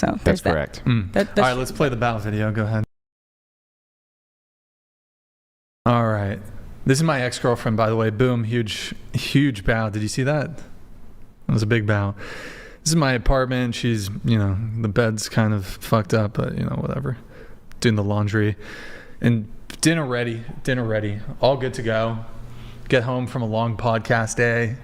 So That's correct. All right, let's play the bow video. Go ahead. All right. This is my ex-girlfriend, by the way. Boom, huge bow. Did you see that? It was a big bow. This is my apartment. She's, the bed's kind of fucked up, but, whatever. Doing the laundry. And dinner ready. All good to go. Get home from a long podcast day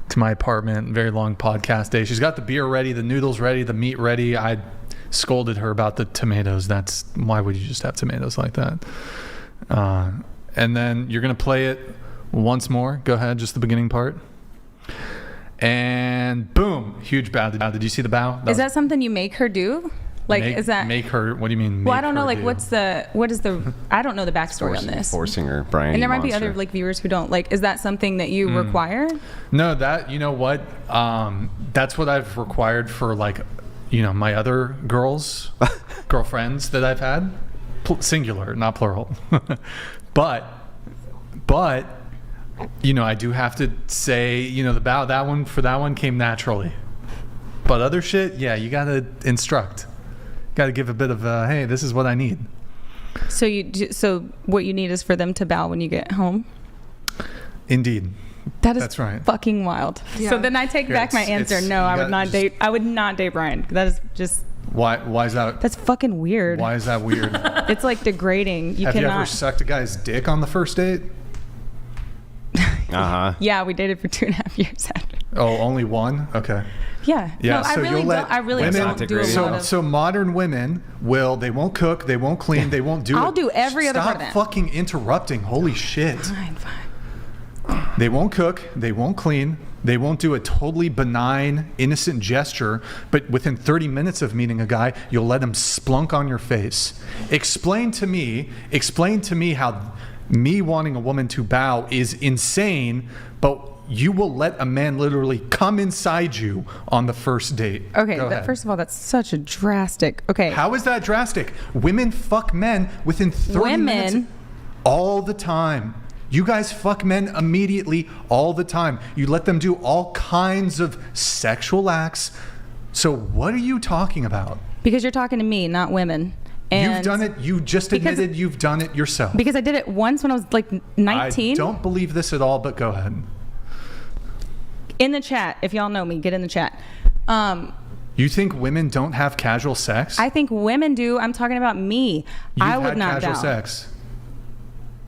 to my apartment. Very long podcast day. She's got the beer ready, the noodles ready, the meat ready. I scolded her about the tomatoes. Why would you just have tomatoes like that? And then you're going to play it once more. Go ahead, just the beginning part. And boom, huge bow. Did you see the bow? Is that something you make her do? Is that make her? What do you mean? Well, I don't know. I don't know the backstory on this. Forcing her, Brian. And there might be other viewers who don't. Is that something that you require? No, you know what? That's what I've required for my other girlfriends that I've had. Singular, not plural. but I do have to say, the bow, that one came naturally. But other shit, yeah, you got to instruct. Got to give a bit of hey, this is what I need. So what you need is for them to bow when you get home? Indeed. That's right. Fucking wild. Yeah. So then I take back my answer. No, I would not date Brian. That is just... Why is that? That's fucking weird. Why is that weird? It's degrading. Have you ever sucked a guy's dick on the first date? Yeah, we dated for 2.5 years after. Oh, only one? Okay. Yeah. Yeah. No, so I really don't do a lot of... So modern women they won't cook, they won't clean, they won't do I'll do every other part of that. Stop fucking interrupting. Holy shit. Fine. They won't cook, they won't clean, they won't do a totally benign, innocent gesture, but within 30 minutes of meeting a guy, you'll let him splunk on your face. Explain to me how me wanting a woman to bow is insane, but you will let a man literally come inside you on the first date. Okay, first of all, that's such a drastic... Okay. How is that drastic? Women fuck men within 30 minutes all the time. You guys fuck men immediately all the time. You let them do all kinds of sexual acts. So what are you talking about? Because you're talking to me, not women. And you've done it. You just admitted you've done it yourself. Because I did it once when I was 19. I don't believe this at all, but go ahead. In the chat, if y'all know me, get in the chat. You think women don't have casual sex? I think women do. I'm talking about me. I would not casual doubt. Sex.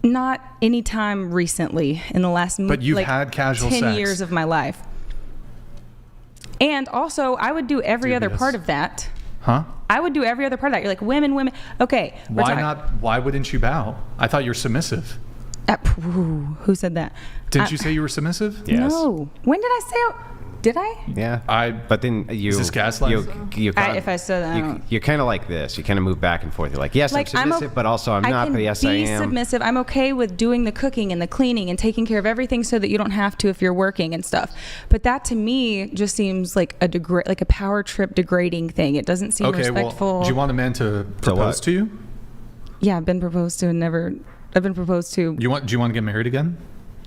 Not any time recently in the last but you've had casual 10 sex. years of my life. And also, I would do every other part of that. Huh? I would do every other part of that. You're like, women. Okay. Why wouldn't you bow? I thought you were submissive. Who said that? Didn't you say you were submissive? Yes. No. When did I say... Did I? Yeah. But then you... Is this gaslighting? If I said that, you're kind of like this. You kind of move back and forth. You're like, yes, I'm submissive, but also I'm not, but yes, I am. I can be submissive. I'm okay with doing the cooking and the cleaning and taking care of everything so that you don't have to if you're working and stuff. But that to me just seems like a power trip degrading thing. It doesn't seem respectful. Well, do you want a man to propose to you? Yeah, I've been proposed to and never... I've been proposed to. Do you want to get married again?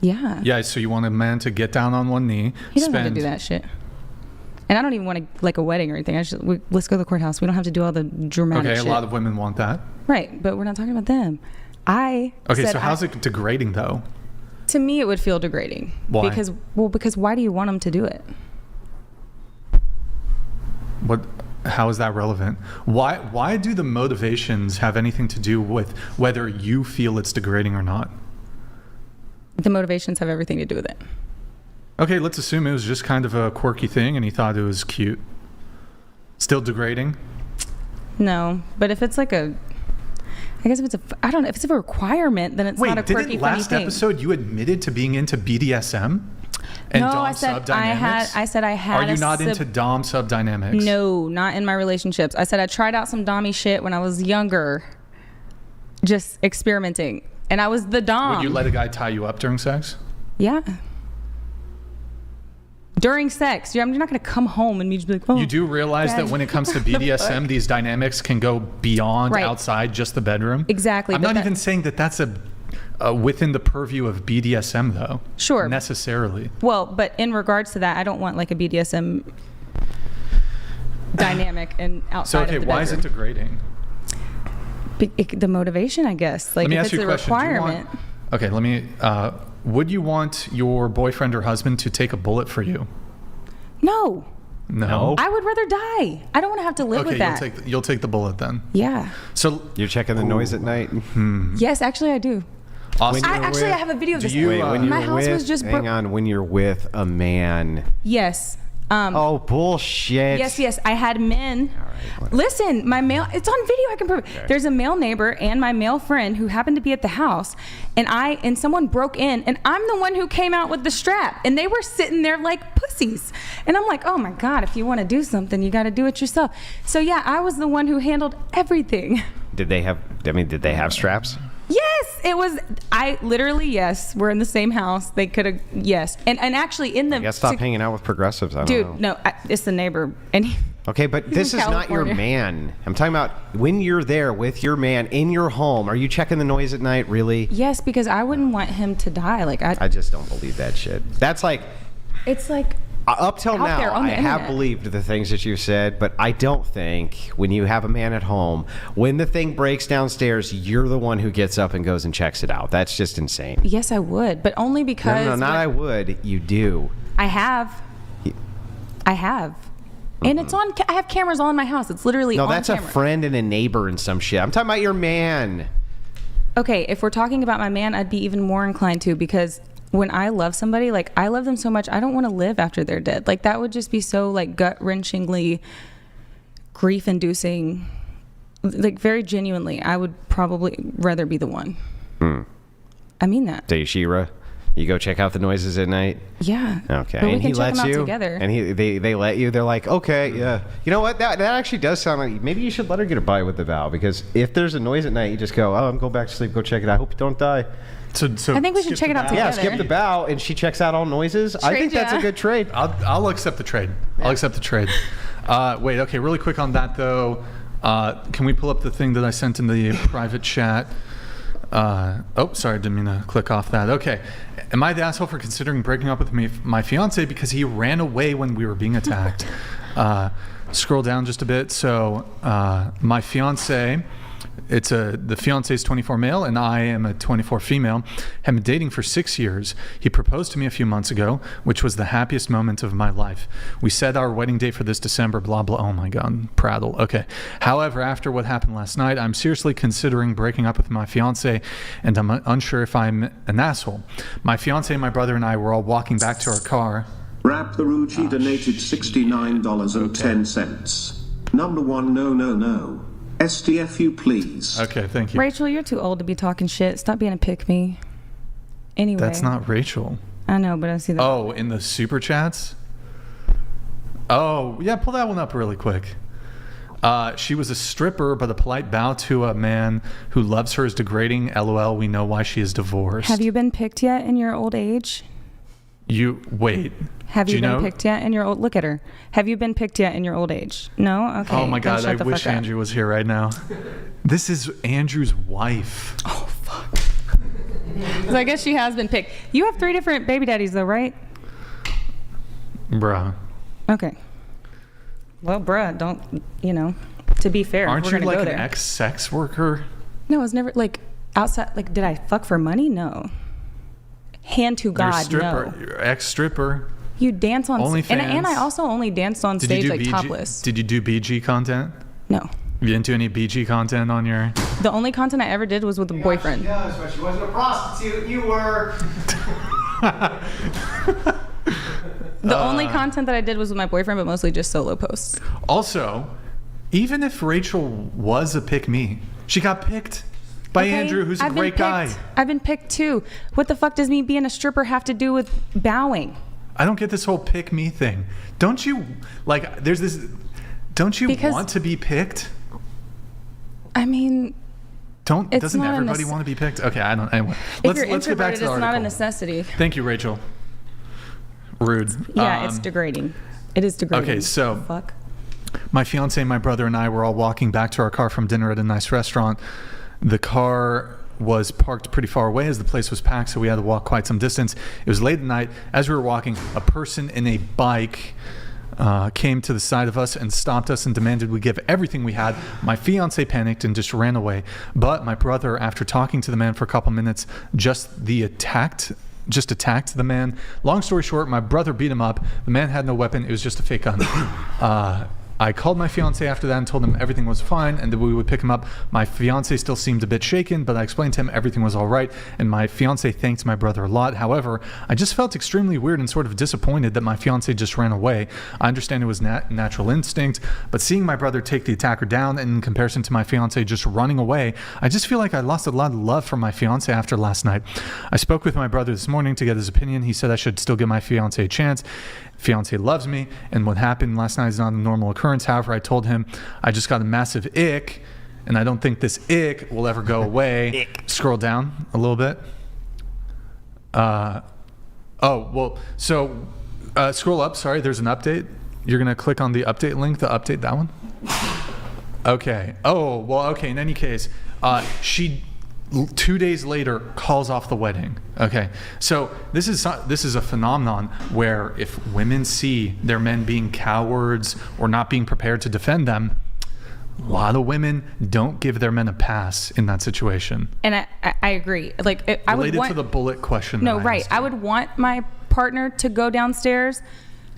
Yeah. Yeah, so you want a man to get down on one knee. He doesn't have to do that shit. And I don't even want a wedding or anything. Let's go to the courthouse. We don't have to do all the dramatic shit. Okay, a lot of women want that. Right, but we're not talking about them. So how's it degrading though? To me, it would feel degrading. Why? Because why do you want them to do it? How is that relevant? Why do the motivations have anything to do with whether you feel it's degrading or not? The motivations have everything to do with it. Okay, let's assume it was just kind of a quirky thing and he thought it was cute. Still degrading? No, but if it's if it's a requirement, then it's not a quirky, funny thing. Wait, didn't last episode you admitted to being into BDSM? And no, Dom sub dynamics? I said I had. Are you not into Dom sub dynamics? No, not in my relationships. I said I tried out some Dommy shit when I was younger, just experimenting, and I was the Dom. Would you let a guy tie you up during sex? Yeah. During sex, you're not going to come home and you just be like, oh. You do realize that when it comes to BDSM, these dynamics can go beyond outside just the bedroom? Exactly. I'm not even saying that that's within the purview of BDSM, though. Sure. Necessarily. Well, but in regards to that, I don't want a BDSM dynamic and outside So, of the why is it degrading? The motivation, I guess. Like, let me if ask it's you a a question. requirement. Would you want your boyfriend or husband to take a bullet for you? No. No. I would rather die. I don't want to have to live with that. You'll take the bullet then. Yeah. So you're checking the noise at night? Yes, actually I do. Awesome. I have a video of this. My house was just hang on, when you're with a man. Yes. Oh, bullshit. Yes. I had men. All right, listen, it's on video. I can prove it. Okay. There's a male neighbor and my male friend who happened to be at the house, and someone broke in, and I'm the one who came out with the strap, and they were sitting there like pussies. And I'm like, oh my God, if you want to do something, you got to do it yourself. So yeah, I was the one who handled everything. Did they have straps? Yes, it was. Yes, we're in the same house. They could have, yes. And actually in the. I guess stop hanging out with progressives. I don't know. No, it's the neighbor. And okay, but this is not your man. I'm talking about when you're there with your man in your home. Are you checking the noise at night, really? Yes, because I wouldn't want him to die. Like I just don't believe that shit. That's like. It's like. Up till now, I have believed the things that you said, but I don't think when you have a man at home, when the thing breaks downstairs, you're the one who gets up and goes and checks it out. That's just insane. Yes, I would, but only because... No, not I would. You do. I have. And it's on... I have cameras all in my house. It's literally on camera. No, that's a friend and a neighbor and some shit. I'm talking about your man. Okay, if we're talking about my man, I'd be even more inclined to, because... when I love somebody, like I love them so much, I don't want to live after they're dead. Like that would just be so like gut-wrenchingly grief-inducing. Like very genuinely, I would probably rather be the one. I mean that. Daishira, you go check out the noises at night? Yeah. Okay. But we and can he check lets them out you? Together. And they let you? They're like, okay, yeah. You know what? That actually does sound like maybe you should let her get a bite with the vow, because if there's a noise at night, you just go, I'm going back to sleep, go check it out. I hope you don't die. So I think we should check it out together. Yeah, skip the bow, and she checks out all noises. I think that's a good trade. I'll accept the trade. I'll accept the trade. Wait, okay, really quick on that though. Can we pull up the thing that I sent in the private chat? Sorry, didn't mean to click off that. Okay. Am I the asshole for considering breaking up with my fiance because he ran away when we were being attacked? Scroll down just a bit. So my fiance... the fiance is 24 male and I am a 24 female. Have been dating for 6 years. He proposed to me a few months ago, which was the happiest moment of my life. We set our wedding date for this December, blah, blah. Oh my God, prattle. Okay. However, after what happened last night, I'm seriously considering breaking up with my fiance, and I'm unsure if I'm an asshole. My fiance, my brother, and I were all walking back to our car. Rap the Ruchi donated $69.10. Number one, no. STFU, please. Okay, thank you. Rachel, you're too old to be talking shit. Stop being a pick-me. Anyway. That's not Rachel. I know, but I see that. Oh, in the super chats? Oh, yeah, pull that one up really quick. She was a stripper, but a polite bow to a man who loves her is degrading. LOL, we know why she is divorced. Have you been picked yet in your old age? Wait. Have you been picked yet in your old... Look at her. Have you been picked yet in your old age? No? Okay. Oh my God, I wish Andrew was here right now. This is Andrew's wife. Oh, fuck. So I guess she has been picked. You have 3 different baby daddies though, right? Bruh. Okay. Well, bruh, don't, to be fair. Aren't you like an ex-sex worker? No, I was never, like, outside, like, did I fuck for money? No. Hand to God, no. You're ex-stripper. You dance on... OnlyFans. And I also only danced on stage, like, topless. Did you do BG content? No. You didn't do any BG content on your... The only content I ever did was with a boyfriend. She does, but she wasn't a prostitute. You were. The only content that I did was with my boyfriend, but mostly just solo posts. Also, even if Rachel was a pick-me, she got picked by Andrew, who's a great guy. I've been picked too. What the fuck does me being a stripper have to do with bowing? I don't get this whole pick-me thing. Don't you, like, there's this... Don't you want to be picked? I mean... Doesn't everybody want to be picked? Okay, I don't... Anyway, let's get back to the article. It's not a necessity. Thank you, Rachel. Rude. Yeah, it's degrading. It is degrading. Okay, so... Fuck. My fiance, my brother, and I were all walking back to our car from dinner at a nice restaurant. The car was parked pretty far away as the place was packed, so we had to walk quite some distance. It was late at night. As we were walking, a person in a bike came to the side of us and stopped us and demanded we give everything we had. My fiance panicked and just ran away. But my brother, after talking to the man for a couple minutes, just attacked the man. Long story short, my brother beat him up. The man had no weapon. It was just a fake gun. I called my fiance after that and told him everything was fine and that we would pick him up. My fiance still seemed a bit shaken, but I explained to him everything was all right, and my fiance thanked my brother a lot. However, I just felt extremely weird and sort of disappointed that my fiance just ran away. I understand it was natural instinct, but seeing my brother take the attacker down in comparison to my fiance just running away, I just feel like I lost a lot of love from my fiance after last night. I spoke with my brother this morning to get his opinion. He said I should still give my fiance a chance. Fiance loves me, and what happened last night is not a normal occurrence. However, I told him I just got a massive ick, and I don't think this ick will ever go away. Scroll down a little bit. Scroll up. Sorry, there's an update. You're gonna click on the update link to update that one. Okay. Okay. In any case, she 2 days later calls off the wedding. Okay, so this is a phenomenon where if women see their men being cowards or not being prepared to defend them, a lot of women don't give their men a pass in that situation. And I agree. Like I would want to the bullet question. No, right. I would want my partner to go downstairs.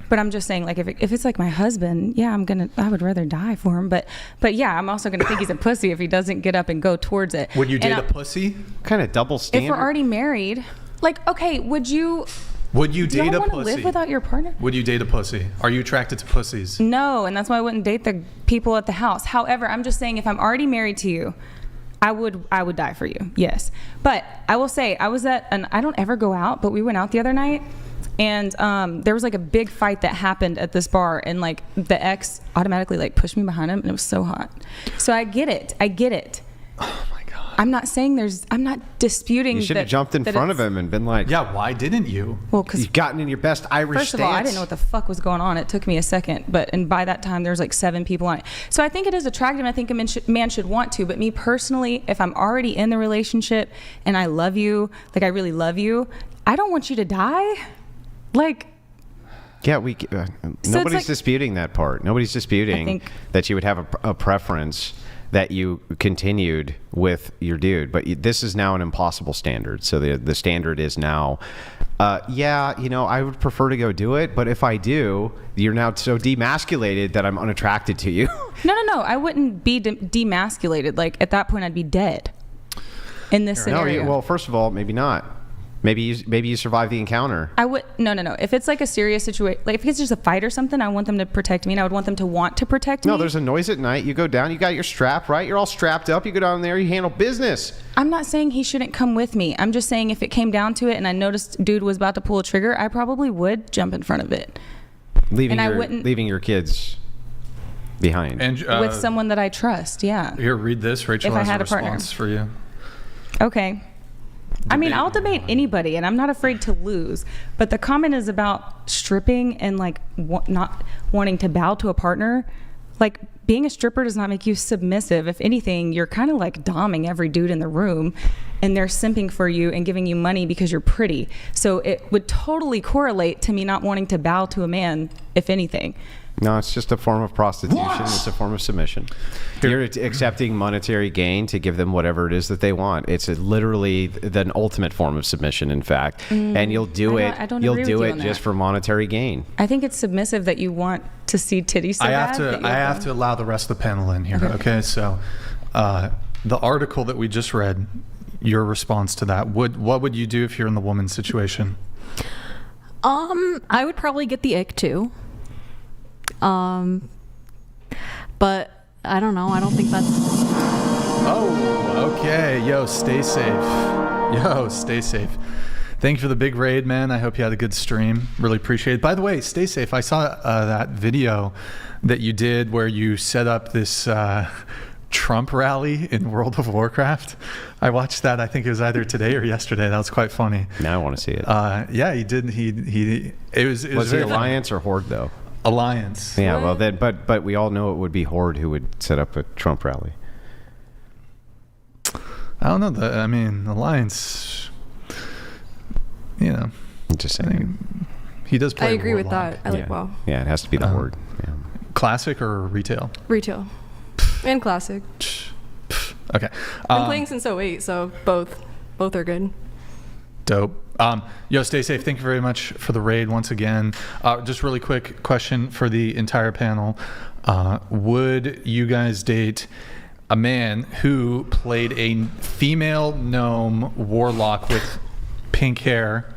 But I'm just saying, like, if it's like my husband, yeah, I would rather die for him. But yeah, I'm also gonna think he's a pussy if he doesn't get up and go towards it. Would you date a pussy? Kind of double standard. If we're already married, like, okay, would you date a pussy? Live without your partner? Would you date a pussy? Are you attracted to pussies? No, and that's why I wouldn't date the people at the house. However, I'm just saying, if I'm already married to you, I would die for you. Yes, but I will say I don't ever go out, but we went out the other night. And there was like a big fight that happened at this bar, and like the ex automatically like pushed me behind him, and it was so hot. So I get it. Oh my God. I'm not disputing. You should have jumped in front of him and been like, yeah, why didn't you? Well, because you've gotten in your best Irish first of all, I didn't know what the fuck was going on. It took me a second, and by that time there was like 7 people on it. So I think it is attractive. I think a man should want to, but me personally, if I'm already in the relationship and I love you, like I really love you, I don't want you to die. Like, yeah, nobody's disputing that part. Nobody's disputing that you would have a preference that you continued with your dude. But this is now an impossible standard. So the standard is now, I would prefer to go do it. But if I do, you're now so demasculated that I'm unattracted to you. No. I wouldn't be demasculated. Like, at that point, I'd be dead in this scenario. Well, first of all, maybe not. Maybe you survive the encounter. I would no. If it's like a serious situation, like if it's just a fight or something, I want them to protect me, and I would want them to want to protect me. No, there's a noise at night. You go down. You got your strap, right? You're all strapped up. You go down there. You handle business. I'm not saying he shouldn't come with me. I'm just saying if it came down to it, and I noticed dude was about to pull a trigger, I probably would jump in front of it. Leaving your kids behind and with someone that I trust. Yeah. Here, read this. Rachel has a response for you. Okay. I mean, I'll debate anybody, and I'm not afraid to lose. But the comment is about stripping and like not wanting to bow to a partner. Like, being a stripper does not make you submissive. If anything, you're kind of like doming every dude in the room, and they're simping for you and giving you money because you're pretty. So it would totally correlate to me not wanting to bow to a man, if anything. No, it's just a form of prostitution. It's a form of submission. You're accepting monetary gain to give them whatever it is that they want. It's literally the ultimate form of submission, in fact. And you'll do it just for monetary gain. I think it's submissive that you want to see titties so bad. I have to allow the rest of the panel in here. Okay, so the article that we just read, your response to that, what would you do if you're in the woman's situation? I would probably get the ick too. But I don't know. I don't think that's... Oh, okay. Yo, stay safe. Thank you for the big raid, man. I hope you had a good stream. Really appreciate it. By the way, stay safe. I saw that video that you did where you set up this Trump rally in World of Warcraft. I watched that. I think it was either today or yesterday. That was quite funny. Now I want to see it. Yeah, he did. It was he Alliance or Horde though? Alliance. Yeah, well then, but we all know it would be Horde who would set up a Trump rally. I don't know. I mean, Alliance. You know, I'm just saying. He does play I agree with Warlock. that. I like WoW. Yeah, it has to be the word. Yeah. Classic or retail? Retail. And classic. Okay. I'm playing since 08, so both are good. Dope. Yo, stay safe. Thank you very much for the raid once again. Just really quick question for the entire panel. Would you guys date a man who played a female gnome warlock with pink hair?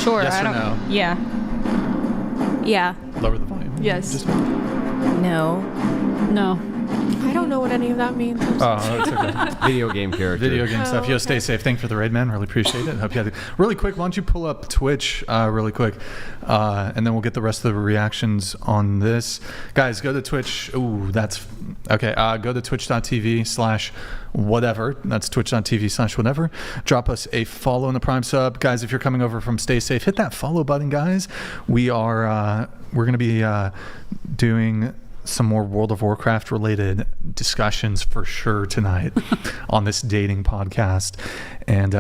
Sure. Yes I or don't. no? Yeah. Yeah. Lower the volume. Yes. No. No. I don't know what any of that means. Oh, that's okay. Video game character. Video game stuff. Yo, stay safe. Thank you for the raid, man. Really appreciate it. Hope you had it. Really quick, why don't you pull up Twitch really quick, and then we'll get the rest of the reactions on this. Guys, go to Twitch. Ooh, that's okay. Go to twitch.tv/whatever. That's twitch.tv/whatever. Drop us a follow and a Prime sub. Guys, if you're coming over from Stay Safe, hit that follow button, guys. We're going to be doing some more World of Warcraft related discussions for sure tonight on this dating podcast. And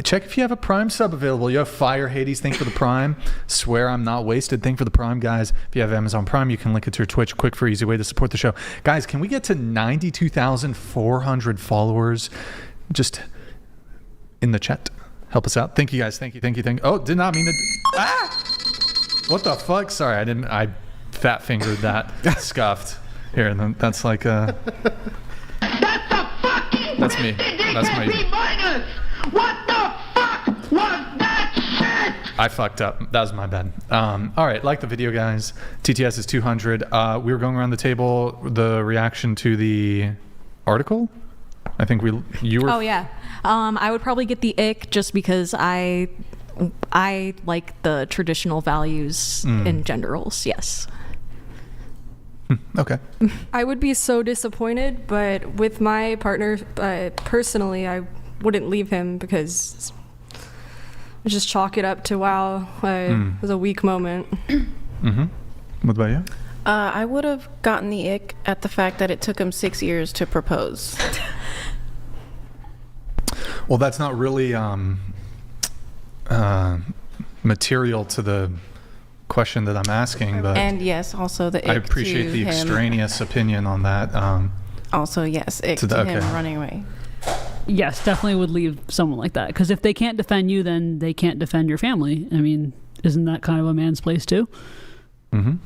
check if you have a Prime sub available. You have Fire Hades, thank for the Prime. Swear I'm not wasted, thank for the Prime, guys. If you have Amazon Prime, you can link it to your Twitch. Quick, for easy way to support the show. Guys, can we get to 92,400 followers just in the chat? Help us out. Thank you, guys. Thank you. Oh, did not mean to. What the fuck? Sorry, I fat fingered that. Scuffed. Here, and then that's like that's me. That's my. What the fuck was that shit? I fucked up. That was my bad. All right, like the video, guys. TTS is 200. We were going around the table. The reaction to the article. I think you were. Oh yeah. I would probably get the ick just because I like the traditional values in gender roles. Yes. Okay. I would be so disappointed, but with my partner, personally, I wouldn't leave him because I just chalk it up to wow, it was a weak moment. What about you? I would have gotten the ick at the fact that it took him 6 years to propose. Well, that's not really material to the question that I'm asking, but And yes, also the ick I appreciate to the him. extraneous opinion on that. Also, yes, ick to him running away. Yes, definitely would leave someone like that. Because if they can't defend you, then they can't defend your family. I mean, isn't that kind of a man's place too? Mm-hmm.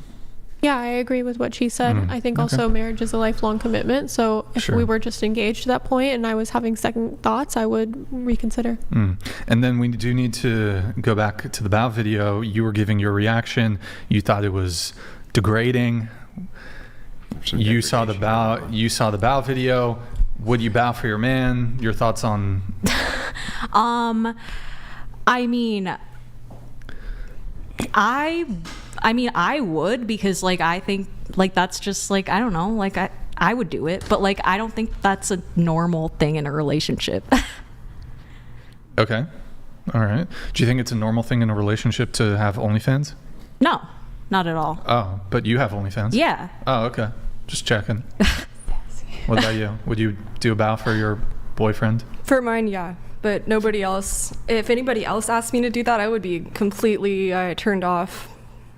Yeah, I agree with what she said. I think also marriage is a lifelong commitment. So if we were just engaged to that point and I was having second thoughts, I would reconsider. And then we do need to go back to the bow video. You were giving your reaction. You thought it was degrading. You saw the bow video. Would you bow for your man? Your thoughts on? I mean, I would, because like I think like that's just like, I don't know, like I would do it, but like I don't think that's a normal thing in a relationship. Okay. All right. Do you think it's a normal thing in a relationship to have OnlyFans? No, not at all. Oh, but you have OnlyFans? Yeah. Oh, okay. Just checking. What about you? Would you do a bow for your boyfriend? For mine, yeah. But nobody else. If anybody else asked me to do that, I would be completely turned off.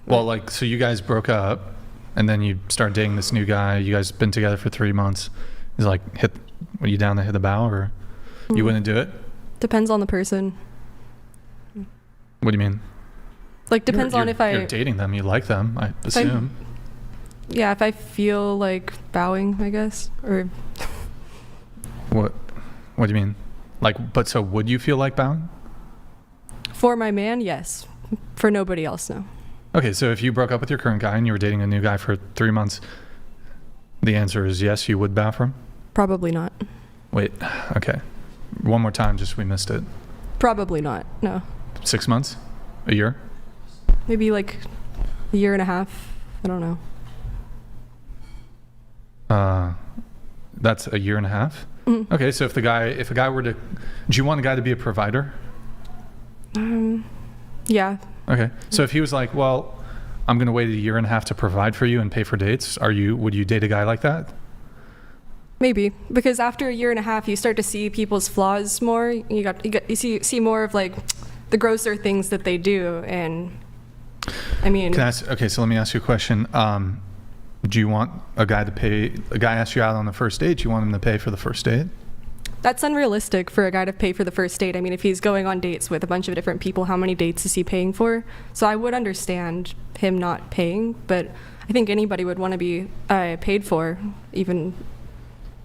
Well, like, so you guys broke up, and then you start dating this new guy. You guys been together for 3 months. He's like, are you down to hit the bow, or you wouldn't do it? Depends on the person. What do you mean? Like, depends on if you're dating them, you like them, I assume. Yeah, if I feel like bowing, I guess, or. What do you mean? Like, but so would you feel like bowing? For my man, yes. For nobody else, no. Okay, so if you broke up with your current guy and you were dating a new guy for 3 months, the answer is yes, you would bow for him? Probably not. Wait, okay. One more time, just we missed it. Probably not, no. 6 months? A year? Maybe like a year and a half. I don't know. That's a year and a half? Okay, so if a guy were to, do you want a guy to be a provider? Yeah. Okay, so if he was like, well, I'm going to wait a year and a half to provide for you and pay for dates, would you date a guy like that? Maybe, because after a year and a half, you start to see people's flaws more. You see more of like the grosser things that they do. And I mean, okay, so let me ask you a question. Do you want a guy asks you out on the first date, do you want him to pay for the first date? that's unrealistic for a guy to pay for the first date. I mean, if he's going on dates with a bunch of different people, how many dates is he paying for? So I would understand him not paying, but I think anybody would want to be paid for, even,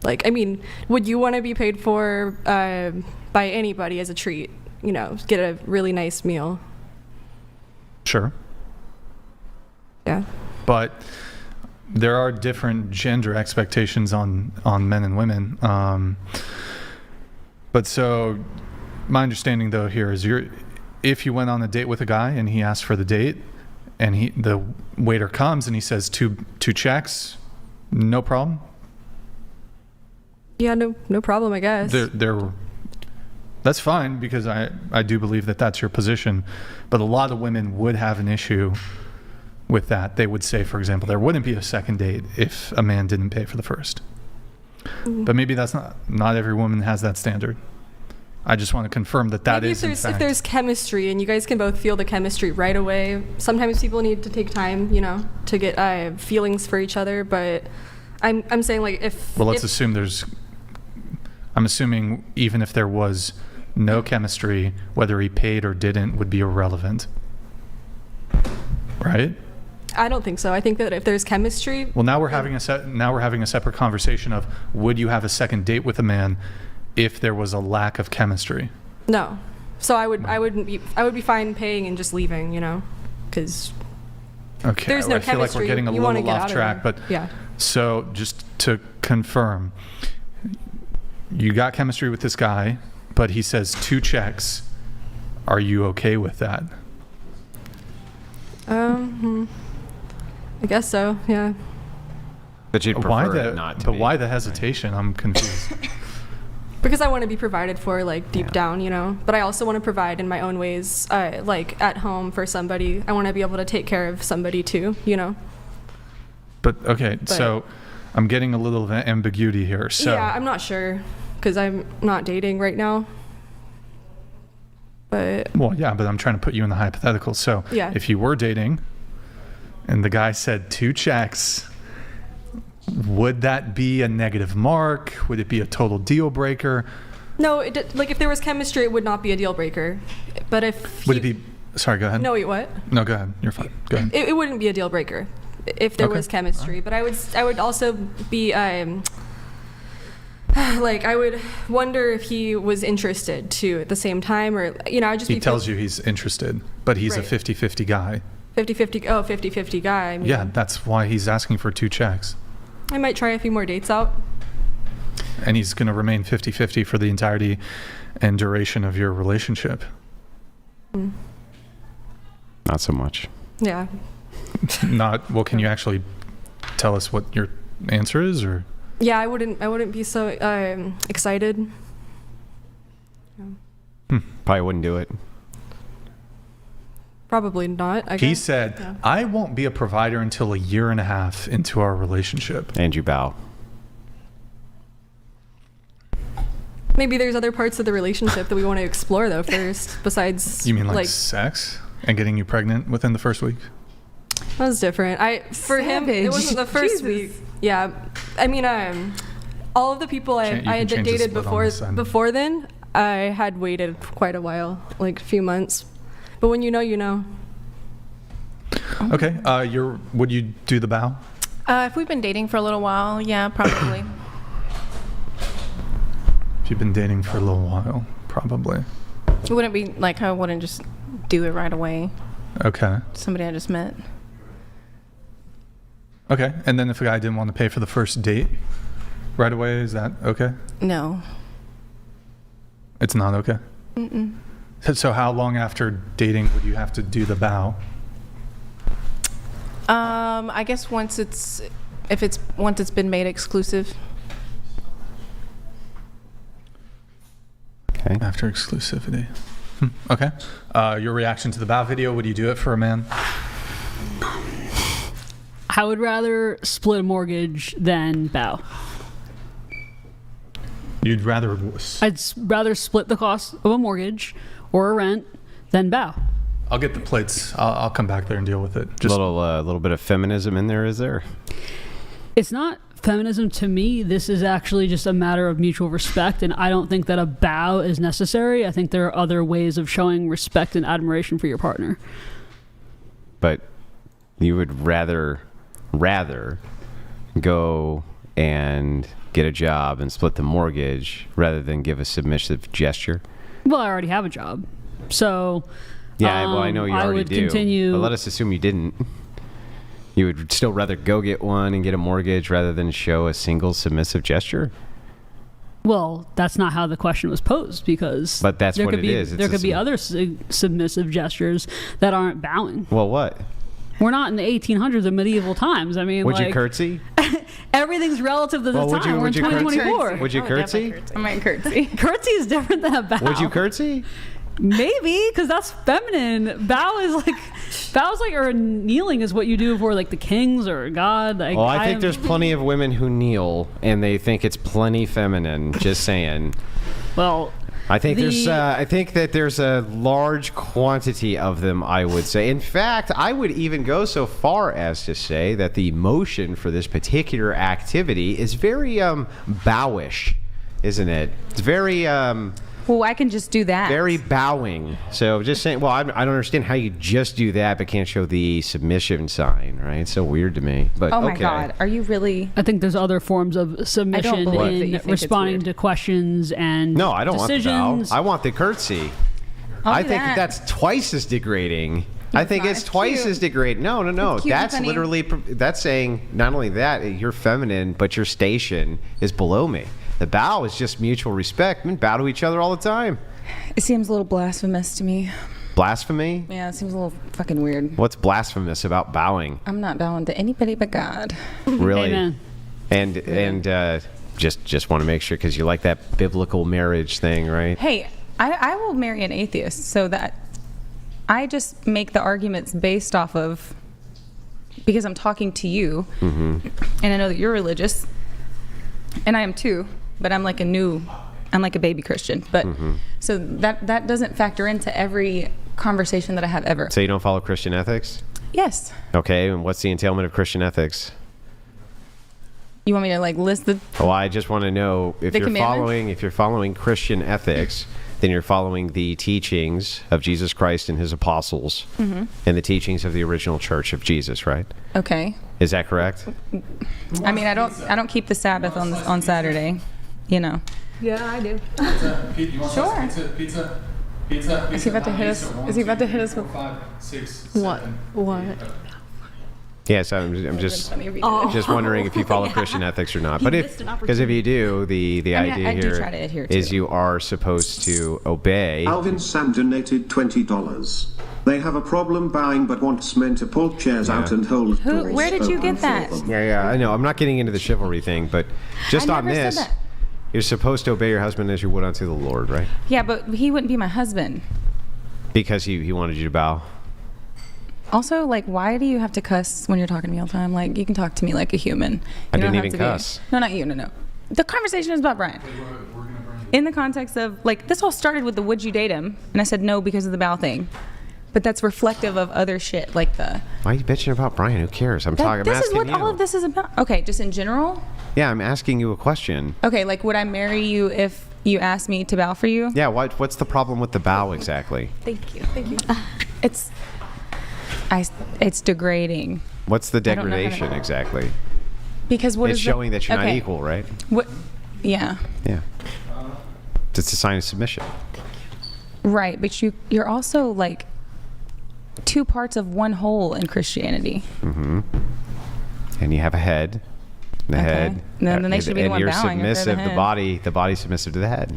like, I mean, would you want to be paid for by anybody as a treat? You know, get a really nice meal. Sure. Yeah. But there are different gender expectations on men and women. But so my understanding though here is if you went on a date with a guy and he asked for the date and the waiter comes and he says two checks, no problem? Yeah, no problem, I guess. That's fine, because I do believe that that's your position. But a lot of women would have an issue with that. They would say, for example, there wouldn't be a second date if a man didn't pay for the first. But maybe that's not every woman has that standard. I just want to confirm that maybe is in fact. If there's chemistry and you guys can both feel the chemistry right away. Sometimes people need to take time, you know, to get feelings for each other. But I'm saying, like, let's assume I'm assuming even if there was no chemistry, whether he paid or didn't would be irrelevant, right? I don't think so. I think that if there's chemistry. Well, now we're having a separate conversation of, would you have a second date with a man if there was a lack of chemistry? No. So I would be fine paying and just leaving, you know, because there's no chemistry. I feel like we're getting a little off track, but yeah. So just to confirm, you got chemistry with this guy, but he says 2 checks. Are you okay with that? I guess so, yeah. But you'd prefer not to But be. why the hesitation? I'm confused. Because I want to be provided for, like, deep down, you know. But I also want to provide in my own ways, like, at home for somebody. I want to be able to take care of somebody too, you know. But so I'm getting a little ambiguity here. So yeah, I'm not sure, because I'm not dating right now. But I'm trying to put you in the hypothetical. So yeah. If you were dating and the guy said 2 checks, would that be a negative mark? Would it be a total deal breaker? No, like, if there was chemistry, it would not be a deal breaker. But if would it be? Sorry, go ahead. No, wait, what? No, go ahead. You're fine. Go ahead. It wouldn't be a deal breaker if there was chemistry. Right. But I would also be like, I would wonder if he was interested too at the same time, or, you know, I just. He tells you he's interested, but he's a 50-50 guy. 50-50 guy. I mean, yeah, that's why he's asking for 2 checks. I might try a few more dates out. And he's going to remain 50-50 for the entirety and duration of your relationship. Not so much. Yeah. Well, can you actually tell us what your answer is, or? Yeah, I wouldn't be so excited. Probably wouldn't do it. Probably not, I guess. He said, I won't be a provider until 1.5 years into our relationship. And you bow. Maybe there's other parts of the relationship that we want to explore, though, first, besides... You mean like sex? And getting you pregnant within the first week? That was different. For him, it wasn't the first week. Yeah. I mean, all of the people I had dated before then, I had waited quite a while, like a few months. But when you know, you know. Okay. Would you do the bow? If we've been dating for a little while, yeah, probably. If you've been dating for a little while, probably. It wouldn't be like I wouldn't just do it right away. Okay. Somebody I just met. Okay. And then if a guy didn't want to pay for the first date right away, is that okay? No. It's not okay? Mm-mm. So how long after dating would you have to do the bow? I guess once it's been made exclusive. Okay. After exclusivity. Okay. Your reaction to the bow video, would you do it for a man? I would rather split a mortgage than bow. You'd rather... I'd rather split the cost of a mortgage or a rent then bow. I'll get the plates. I'll come back there and deal with it. Just a little bit of feminism in there, is there? It's not feminism to me. This is actually just a matter of mutual respect, and I don't think that a bow is necessary. I think there are other ways of showing respect and admiration for your partner. But you would rather go and get a job and split the mortgage rather than give a submissive gesture? Well, I already have a job, so yeah. Well, I know you already do. Continue. But let us assume you didn't. You would still rather go get one and get a mortgage rather than show a single submissive gesture? Well, that's not how the question was posed, because but that's what it is. There could be other submissive gestures that aren't bowing. Well, what? We're not in the 1800s or medieval times. I mean, would you curtsy? Everything's relative to the time. We're in 2024. Would you curtsy? I might curtsy. Curtsy is different than a bow. Would you curtsy? Maybe, because that's feminine. Bow is like, or kneeling is what you do for like the kings or God. Like, well, I think there's plenty of women who kneel and they think it's plenty feminine. Just saying. Well, I think that there's a large quantity of them, I would say. In fact, I would even go so far as to say that the motion for this particular activity is very bowish, isn't it? It's very well, I can just do that. Very bowing. So just saying, well, I don't understand how you just do that but can't show the submission sign, right? It's so weird to me. But oh my God, are you really? I think there's other forms of submission in responding to questions and no, I don't decisions. want the bow. I want the curtsy. I think that's twice as degrading. I think it's twice as degrading. No. That's literally, that's saying not only that, you're feminine, but your station is below me. The bow is just mutual respect. We bow to each other all the time. It seems a little blasphemous to me. Blasphemy? Yeah, it seems a little fucking weird. What's blasphemous about bowing? I'm not bowing to anybody but God. Really? Amen. And just want to make sure, because you like that biblical marriage thing, right? Hey, I will marry an atheist, so that I just make the arguments based off of, because I'm talking to you, and I know that you're religious, and I am too. But I'm like a baby Christian. But so that doesn't factor into every conversation that I have ever. So you don't follow Christian ethics? Yes. Okay, and what's the entailment of Christian ethics? You want me to like list the? Oh, I just want to know if you're following Christian ethics, then you're following the teachings of Jesus Christ and his apostles, and the teachings of the original church of Jesus, right? Okay. Is that correct? I mean, I don't keep the Sabbath on Saturday. You know. Yeah, I do. Pete, you want sure. Pizza. Is he about to hit us? Is he about to hit us with 5, 6, what? 7, What? Yes, I'm just wondering if you follow Christian ethics or not. But because if you do, the idea here is you are supposed to obey. Alvin Sam donated $20. They have a problem bowing but wants men to pull chairs out and hold doors. Where did you get that? Yeah, I know. I'm not getting into the chivalry thing, but just on this, you're supposed to obey your husband as you would unto the Lord, right? Yeah, but he wouldn't be my husband. Because he wanted you to bow. Also, like, why do you have to cuss when you're talking to me all the time? Like, you can talk to me like a human. I didn't even cuss. No, not you. No. The conversation is about Brian. In the context of, like, this all started with the would you date him? And I said no because of the bow thing. But that's reflective of other shit, like the... Why are you bitching about Brian? Who cares? I'm asking you. This is what all of this is about. Okay, just in general? Yeah, I'm asking you a question. Okay, like, would I marry you if you asked me to bow for you? Yeah, what's the problem with the bow exactly? Thank you. It's degrading. What's the degradation exactly? Because it's showing that you're not equal, right? What? Yeah. Yeah. It's a sign of submission. Right, but you're also like two parts of one whole in Christianity. And you have a head. The head. Then they should be the one bowing. And you're submissive. The body's submissive to the head.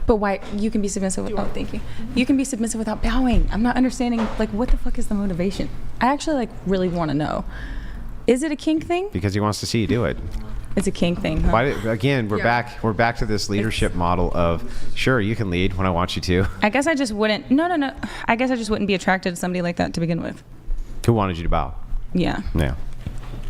But why you can be submissive? Oh, thank you. You can be submissive without bowing. I'm not understanding. Like, what the fuck is the motivation? I actually really want to know. Is it a kink thing? Because he wants to see you do it. It's a kink thing. Huh? Again, we're back to this leadership model of sure you can lead when I want you to. I guess I just wouldn't. No. I guess I just wouldn't be attracted to somebody like that to begin with. Who wanted you to bow? Yeah. Yeah.